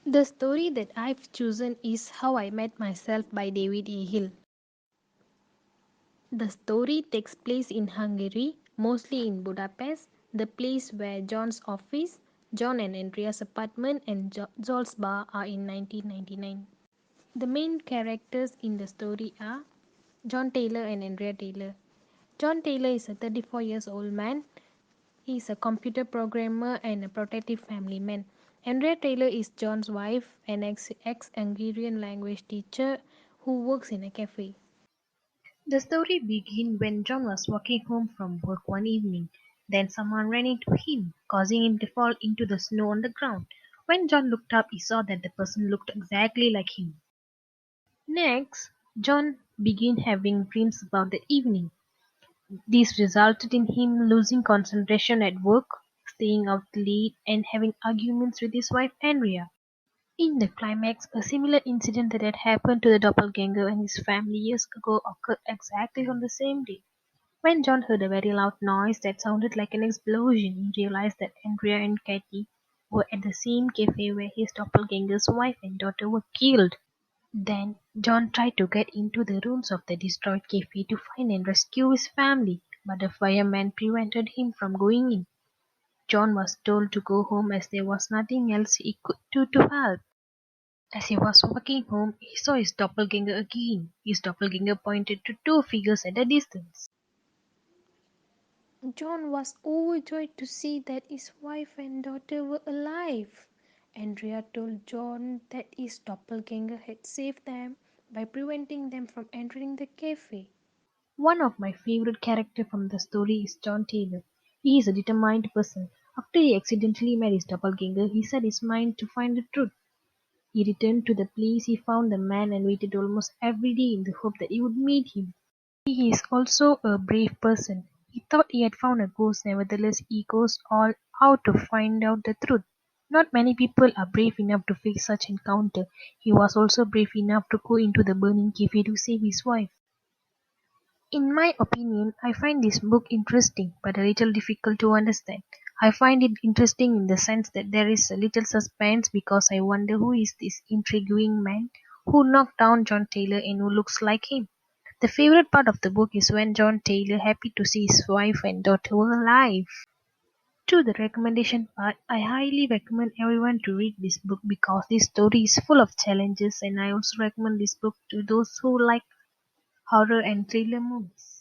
The story that I've chosen is How I Met Myself by David E. Hill. The story takes place in Hungary, mostly in Budapest, the place where John's office, John and Andrea's apartment, and Joel's bar are in 1999. The main characters in the story are John Taylor and Andrea Taylor. John Taylor is a 34 years old man. He is a computer programmer and a protective family man. Andrea Taylor is John's wife, an ex-Hungarian language teacher who works in a cafe. The story begins when John was walking home from work one evening. Then someone ran into him, causing him to fall into the snow on the ground. When John looked up, he saw that the person looked exactly like him. Next, John began having dreams about the evening. This resulted in him losing concentration at work, staying out late, and having arguments with his wife Andrea. In the climax, a similar incident that had happened to the doppelganger and his family years ago occurred exactly on the same day. When John heard a very loud noise that sounded like an explosion, he realized that Andrea and Katie were at the same cafe where his doppelganger's wife and daughter were killed. Then John tried to get into the rooms of the destroyed cafe to find and rescue his family, but the fireman prevented him from going in. John was told to go home as there was nothing else he could do to help. As he was walking home, he saw his doppelganger again. His doppelganger pointed to two figures at a distance. John was overjoyed to see that his wife and daughter were alive. Andrea told John that his doppelganger had saved them by preventing them from entering the cafe. One of my favorite characters from the story is John Taylor. He is a determined person. After he accidentally met his doppelganger, he set his mind to find the truth. He returned to the place he found the man and waited almost every day in the hope that he would meet him. He is also a brave person. He thought he had found a ghost, nevertheless he goes all out to find out the truth. Not many people are brave enough to face such encounter. He was also brave enough to go into the burning cafe to save his wife. In my opinion, I find this book interesting, but a little difficult to understand. I find it interesting in the sense that there is a little suspense because I wonder who is this intriguing man who knocked down John Taylor and who looks like him. The favorite part of the book is when John Taylor happy to see his wife and daughter were alive. To the recommendation part, I highly recommend everyone to read this book because this story is full of challenges, and I also recommend this book to those who like horror and thriller movies.